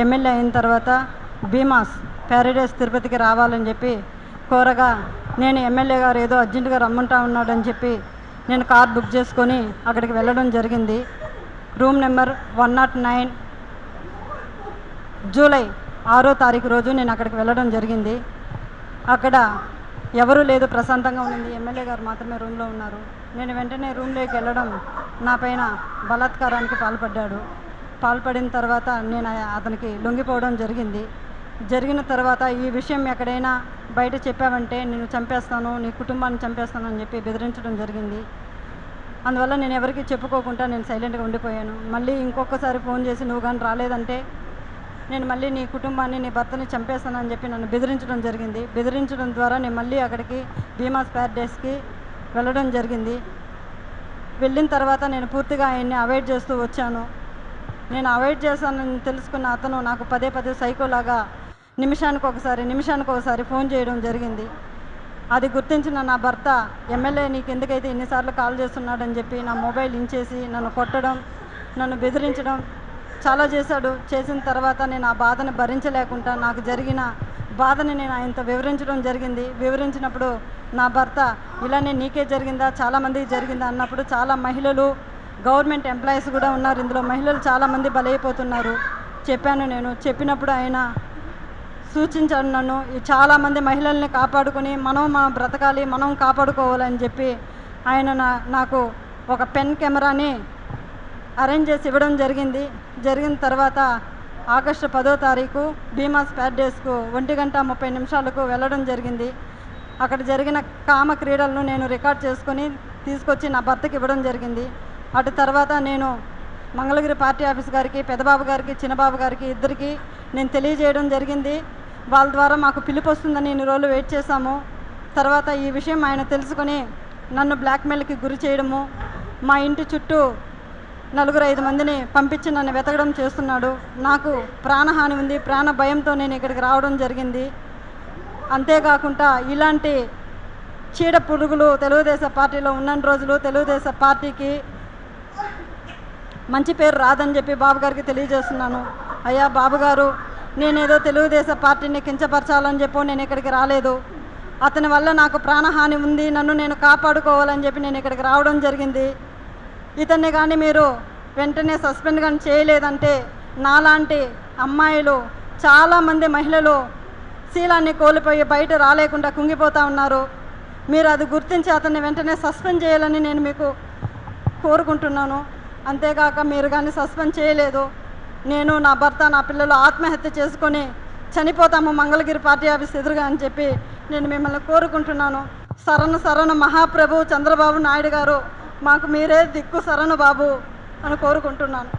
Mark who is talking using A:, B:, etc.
A: MLA అయిన తర్వాత Bhimas Paradise తిరుపతికి రావాలని చెప్పి కోరగా, నేను ఎమ్మెల్యే గారు ఏదో అర్జెంటుగా రమ్మంటా ఉన్నాడని చెప్పి నేను కార్ బుక్ చేసుకొని అక్కడికి వెళ్ళడం జరిగింది. రూమ్ నెంబర్ 109, జూలై 6వ తారీఖు రోజు నేను అక్కడికి వెళ్ళడం జరిగింది. అక్కడ ఎవరూ లేదు, ప్రశాంతంగా ఉండింది. ఎమ్మెల్యే గారు మాత్రమే రూమ్లో ఉన్నారు. నేను వెంటనే రూమ్లోకి వెళ్ళడం, నా పైన బలాత్కారానికి పాల్పడిన తర్వాత నేను అతనికి లొంగిపోవడం జరిగింది. జరిగిన తర్వాత ఈ విషయం ఎక్కడైనా బయట చెప్పావంటే నేను చంపేస్తాను, నీ కుటుంబాన్ని చంపేస్తాను అని చెప్పి బెదిరించడం జరిగింది. అందువల్ల నేను ఎవరికి చెప్పుకోకుండా నేను సైలెంట్గా ఉండిపోయాను. మళ్ళీ ఇంకొకసారి ఫోన్ చేసి నువ్వు కానీ రాలేదంటే నేను మళ్ళీ నీ కుటుంబాన్ని, నీ భర్తని చంపేస్తానని చెప్పి నన్ను బెదిరించడం జరిగింది. బెదిరించడం ద్వారా నేను మళ్ళీ అక్కడికి భీమాస్ ప్యారడైస్కి వెళ్ళడం జరిగింది. వెళ్ళిన తర్వాత నేను పూర్తిగా ఆయన్ని అవాయిడ్ చేస్తూ వచ్చాను. నేను అవాయిడ్ చేశానని తెలుసుకున్న అతను నాకు పదే సైకోలాగా నిమిషానికి ఒకసారి ఫోన్ చేయడం జరిగింది. అది గుర్తించిన నా భర్త, ఎమ్మెల్యే నీకు ఎందుకైతే ఎన్నిసార్లు కాల్ చేస్తున్నాడని చెప్పి నా మొబైల్ ఇంచేసి నన్ను కొట్టడం, నన్ను బెదిరించడం చాలా చేశాడు. చేసిన తర్వాత నేను ఆ బాధను భరించలేకుండా నాకు జరిగిన బాధని నేను ఆయనతో వివరించడం జరిగింది. వివరించినప్పుడు నా భర్త, ఇలానే నీకే జరిగిందా, చాలామందికి జరిగిందా అన్నప్పుడు, చాలా మహిళలు, గవర్నమెంట్ ఎంప్లాయీస్ కూడా ఉన్నారు ఇందులో, మహిళలు చాలామంది బలైపోతున్నారు చెప్పాను. నేను చెప్పినప్పుడు ఆయన సూచించాడు నన్ను, చాలామంది మహిళల్ని కాపాడుకొని మనం బ్రతకాలి, మనం కాపాడుకోవాలని చెప్పి ఆయన నాకు ఒక పెన్ కెమెరాని అరేంజ్ చేసి ఇవ్వడం జరిగింది. జరిగిన తర్వాత ఆగస్టు 10వ తారీఖు భీమాస్ ప్యారడైస్కు 1:30 వెళ్ళడం జరిగింది. అక్కడ జరిగిన కామ క్రీడలను నేను రికార్డ్ చేసుకొని తీసుకొచ్చి నా భర్తకి ఇవ్వడం జరిగింది. అటు తర్వాత నేను మంగళగిరి పార్టీ ఆఫీస్ గారికి, పెద్దబాబు గారికి, చిన్నబాబు గారికి ఇద్దరికి నేను తెలియజేయడం జరిగింది. వాళ్ళ ద్వారా మాకు పిలుపు వస్తుందని ఇన్ని రోజులు వెయిట్ చేశాము. తర్వాత ఈ విషయం ఆయన తెలుసుకొని నన్ను బ్లాక్మెయిల్కి గురి చేయడము, మా ఇంటి చుట్టూ 4-5 మందిని పంపించి నన్ను వెతకడం చేస్తున్నాడు. నాకు ప్రాణహాని ఉంది, ప్రాణ భయంతో నేను ఇక్కడికి రావడం జరిగింది. అంతేకాకుండా ఇలాంటి చీడ పురుగులు తెలుగుదేశం పార్టీలో ఉన్న రోజులు తెలుగుదేశం పార్టీకి మంచి పేరు రాదని చెప్పి బాబు గారికి తెలియజేస్తున్నాను. అయ్యా బాబుగారు, నేనేదో తెలుగుదేశం పార్టీని కించపరచాలని చెప్పి నేను ఇక్కడికి రాలేదు. అతని వల్ల నాకు ప్రాణహాని ఉంది, నన్ను నేను కాపాడుకోవాలని చెప్పి నేను ఇక్కడికి రావడం జరిగింది. ఇతన్ని కానీ మీరు వెంటనే సస్పెండ్ కానీ చేయలేదంటే నాలాంటి అమ్మాయిలు, చాలామంది మహిళలు శీలాన్ని కోల్పోయి బయట రాలేకుండా కుంగిపోతూ ఉన్నారు. మీరు అది గుర్తించి అతన్ని వెంటనే సస్పెండ్ చేయాలని నేను మీకు కోరుకుంటున్నాను. అంతేకాక మీరు కానీ సస్పెండ్ చేయలేదు, నేను, నా భర్త, నా పిల్లలు ఆత్మహత్య చేసుకొని చనిపోతాము మంగళగిరి పార్టీ ఆఫీస్ ఎదురుగా అని చెప్పి నేను మిమ్మల్ని కోరుకుంటున్నాను. శరణు మహాప్రభు చంద్రబాబు నాయుడు గారు, మాకు మీరే దిక్కు శరణు బాబు అని కోరుకుంటున్నాను.